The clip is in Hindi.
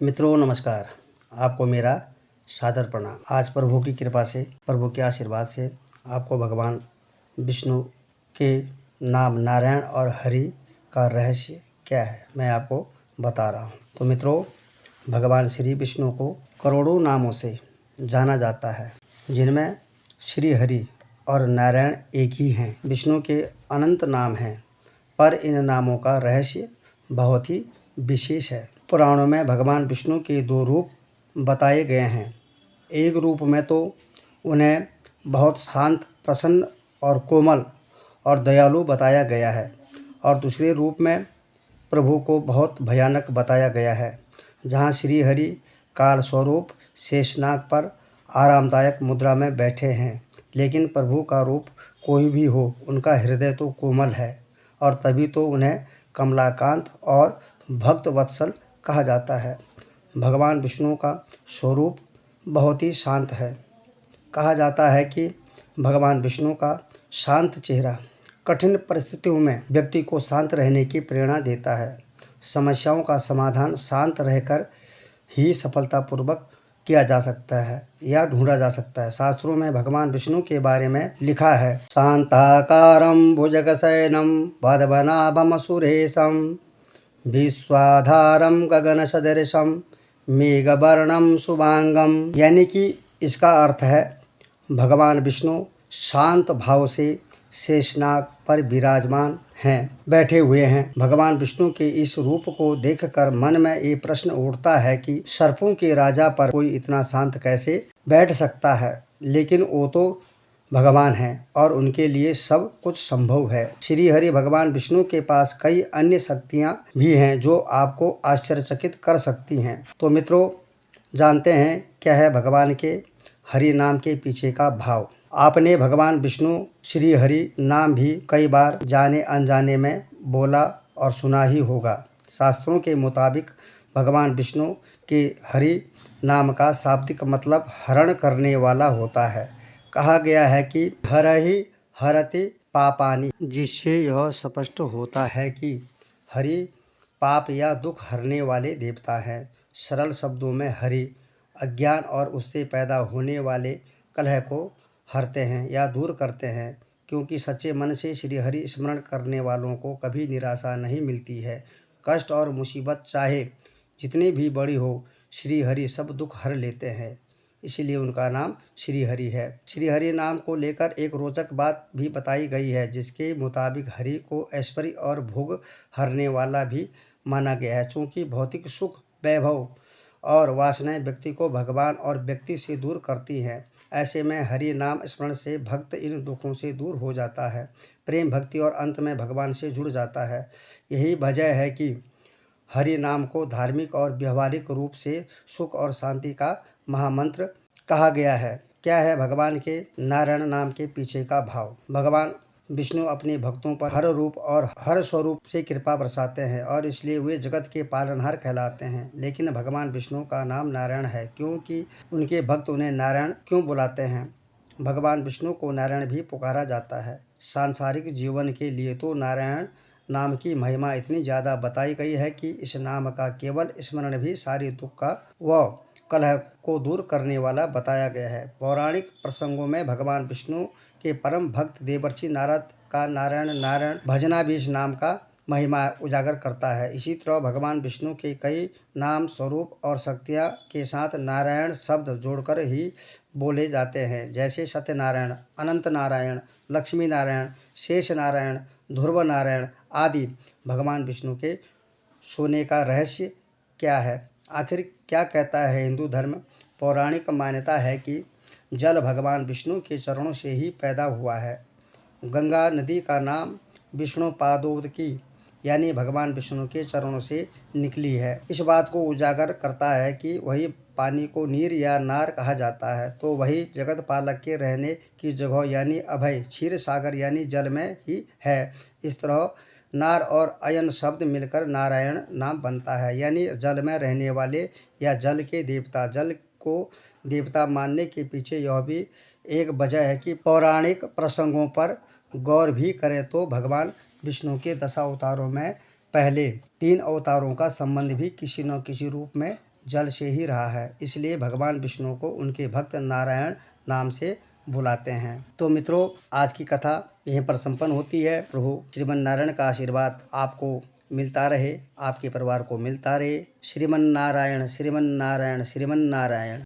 मित्रों नमस्कार। आपको मेरा सादर प्रणाम। आज प्रभु की कृपा से, प्रभु के आशीर्वाद से आपको भगवान विष्णु के नाम नारायण और हरि का रहस्य क्या है मैं आपको बता रहा हूँ। तो मित्रों, भगवान श्री विष्णु को करोड़ों नामों से जाना जाता है, जिनमें श्री हरि और नारायण एक ही हैं। विष्णु के अनंत नाम हैं, पर इन नामों का रहस्य बहुत ही विशेष है। पुराणों में भगवान विष्णु के दो रूप बताए गए हैं। एक रूप में तो उन्हें बहुत शांत, प्रसन्न और कोमल और दयालु बताया गया है, और दूसरे रूप में प्रभु को बहुत भयानक बताया गया है, जहाँ श्री हरि काल स्वरूप शेषनाग पर आरामदायक मुद्रा में बैठे हैं। लेकिन प्रभु का रूप कोई भी हो, उनका हृदय तो कोमल है, और तभी तो उन्हें कमलाकांत और भक्त वत्सल कहा जाता है। भगवान विष्णु का स्वरूप बहुत ही शांत है। कहा जाता है कि भगवान विष्णु का शांत चेहरा कठिन परिस्थितियों में व्यक्ति को शांत रहने की प्रेरणा देता है। समस्याओं का समाधान शांत रहकर ही सफलतापूर्वक किया जा सकता है या ढूंढा जा सकता है। शास्त्रों में भगवान विष्णु के बारे में लिखा है, शांताकारं भुजगशयनं पद्मनाभं सुरेशं विश्वाधारं गगनसदृशं मेघवर्णं शुभांगम। यानी कि इसका अर्थ है, भगवान विष्णु शांत भाव से शेषनाग पर विराजमान हैं, बैठे हुए हैं। भगवान विष्णु के इस रूप को देखकर मन में ये प्रश्न उठता है कि सर्पों के राजा पर कोई इतना शांत कैसे बैठ सकता है। लेकिन वो तो भगवान हैं और उनके लिए सब कुछ संभव है। श्री हरि भगवान विष्णु के पास कई अन्य शक्तियां भी हैं जो आपको आश्चर्यचकित कर सकती हैं। तो मित्रों, जानते हैं क्या है भगवान के हरि नाम के पीछे का भाव। आपने भगवान विष्णु श्री हरि नाम भी कई बार जाने अनजाने में बोला और सुना ही होगा। शास्त्रों के मुताबिक भगवान विष्णु के हरि नाम का शाब्दिक मतलब हरण करने वाला होता है। कहा गया है कि हरहि हरति पापानि, जिससे यह स्पष्ट होता है कि हरि पाप या दुख हरने वाले देवता हैं। सरल शब्दों में हरि अज्ञान और उससे पैदा होने वाले कलह को हरते हैं या दूर करते हैं, क्योंकि सच्चे मन से श्री हरि स्मरण करने वालों को कभी निराशा नहीं मिलती है। कष्ट और मुसीबत चाहे जितनी भी बड़ी हो, श्री हरि सब दुख हर लेते हैं, इसीलिए उनका नाम श्री हरि है। श्री हरि नाम को लेकर एक रोचक बात भी बताई गई है, जिसके मुताबिक हरि को ऐश्वर्य और भोग हरने वाला भी माना गया है। चूँकि भौतिक सुख, वैभव और वासनाएं व्यक्ति को भगवान और व्यक्ति से दूर करती हैं, ऐसे में हरि नाम स्मरण से भक्त इन दुखों से दूर हो जाता है, प्रेम, भक्ति और अंत में भगवान से जुड़ जाता है। यही वजह है कि हरि नाम को धार्मिक और व्यवहारिक रूप से सुख और शांति का महामंत्र कहा गया है। क्या है भगवान के नारायण नाम के पीछे का भाव। भगवान विष्णु अपने भक्तों पर हर रूप और हर स्वरूप से कृपा बरसाते हैं, और इसलिए वे जगत के पालनहार कहलाते हैं। लेकिन भगवान विष्णु का नाम नारायण है, क्योंकि उनके भक्त उन्हें नारायण क्यों बुलाते हैं। भगवान विष्णु को नारायण भी पुकारा जाता है। सांसारिक जीवन के लिए तो नारायण नाम की महिमा इतनी ज़्यादा बताई गई है कि इस नाम का केवल स्मरण भी सारी दुख का व कलह को दूर करने वाला बताया गया है। पौराणिक प्रसंगों में भगवान विष्णु के परम भक्त देवर्षि नारद का नारायण नारायण भजना भी इस नाम का महिमा उजागर करता है। इसी तरह भगवान विष्णु के कई नाम, स्वरूप और शक्तियाँ के साथ नारायण शब्द जोड़कर ही बोले जाते हैं, जैसे सत्यनारायण, अनंत नारायण, लक्ष्मी नारायण, शेष नारायण, ध्रुव नारायण आदि। भगवान विष्णु के सोने का रहस्य क्या है, आखिर क्या कहता है हिंदू धर्म। पौराणिक मान्यता है कि जल भगवान विष्णु के चरणों से ही पैदा हुआ है। गंगा नदी का नाम विष्णु पादोदकी, यानी भगवान विष्णु के चरणों से निकली है। इस बात को उजागर करता है कि वही पानी को नीर या नार कहा जाता है, तो वही जगत पालक के रहने की जगह यानी अभय क्षीर सागर यानी जल में ही है। इस तरह नार और अयन शब्द मिलकर नारायण नाम बनता है, यानी जल में रहने वाले या जल के देवता। जल को देवता मानने के पीछे यह भी एक वजह है कि पौराणिक प्रसंगों पर गौर भी करें तो भगवान विष्णु के 10 अवतारों में पहले 3 अवतारों का संबंध भी किसी न किसी रूप में जल से ही रहा है, इसलिए भगवान विष्णु को उनके भक्त नारायण नाम से बुलाते हैं। तो मित्रों, आज की कथा यहीं पर संपन्न होती है। प्रभु श्रीमन नारायण का आशीर्वाद आपको मिलता रहे, आपके परिवार को मिलता रहे। श्रीमन नारायण, श्रीमन नारायण, श्रीमन नारायण।